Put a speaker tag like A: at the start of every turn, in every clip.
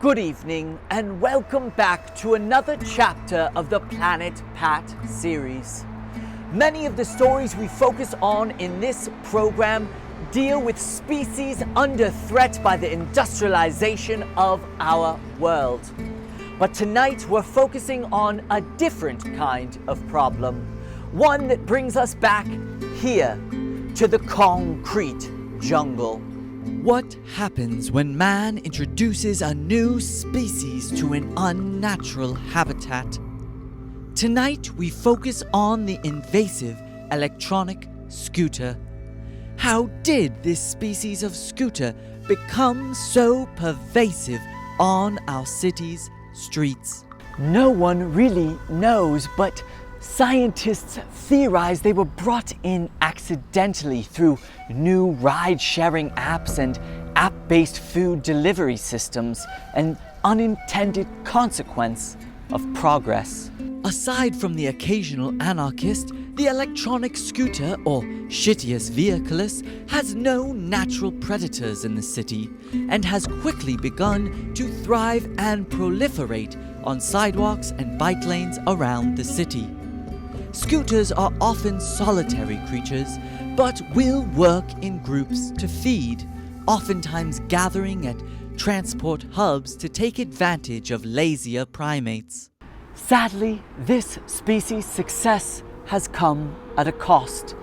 A: Good evening and welcome back to another chapter of the Planet Pat series. Many of the stories we focus on in this program deal with species under threat by the industrialization of our world. But tonight we're focusing on a different kind of problem, one that brings us back here to the concrete jungle.
B: What happens when man introduces a new species to an unnatural habitat? Tonight we focus on the invasive electronic scooter. How did this species of scooter become so pervasive on our city's streets?
A: No one really knows, but scientists theorize they were brought in accidentally through new ride-sharing apps and app-based food delivery systems, an unintended consequence of progress.
B: Aside from the occasional anarchist, the electronic scooter, or shittiest vehicleist, has no natural predators in the city and has quickly begun to thrive and proliferate on sidewalks and bike lanes around the city. Scooters are often solitary creatures, but will work in groups to feed, oftentimes gathering at transport hubs to take advantage of lazier primates.
A: Sadly, this species' success has come at a cost.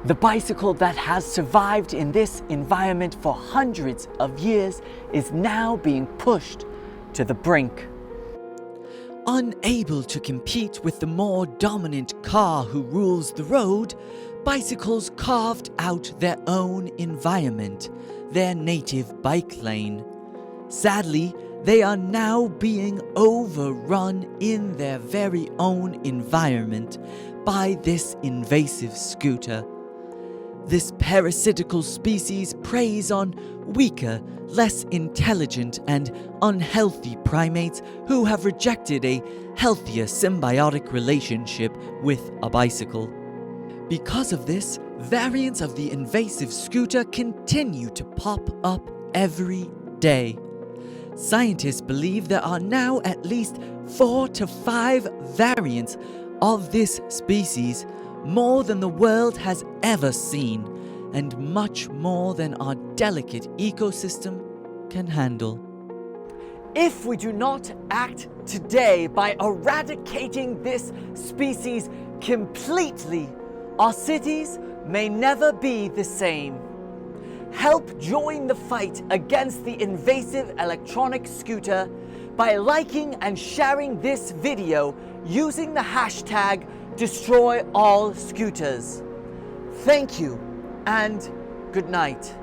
A: The bicycle that has survived in this environment for hundreds of years is now being pushed to the brink.
B: Unable to compete with the more dominant car who rules the road, bicycles carved out their own environment, their native bike lane. Sadly, they are now being overrun in their very own environment by this invasive scooter. This parasitical species preys on weaker, less intelligent and unhealthy primates who have rejected a healthier symbiotic relationship with a bicycle. Because of this, variants of the invasive scooter continue to pop up every day. Scientists believe there are now at least 4 to 5 variants of this species, more than the world has ever seen, and much more than our delicate ecosystem can handle.
A: If we do not act today by eradicating this species completely, our cities may never be the same. Help join the fight against the invasive electronic scooter by liking and sharing this video using the hashtag #DestroyAllScooters. Thank you and good night.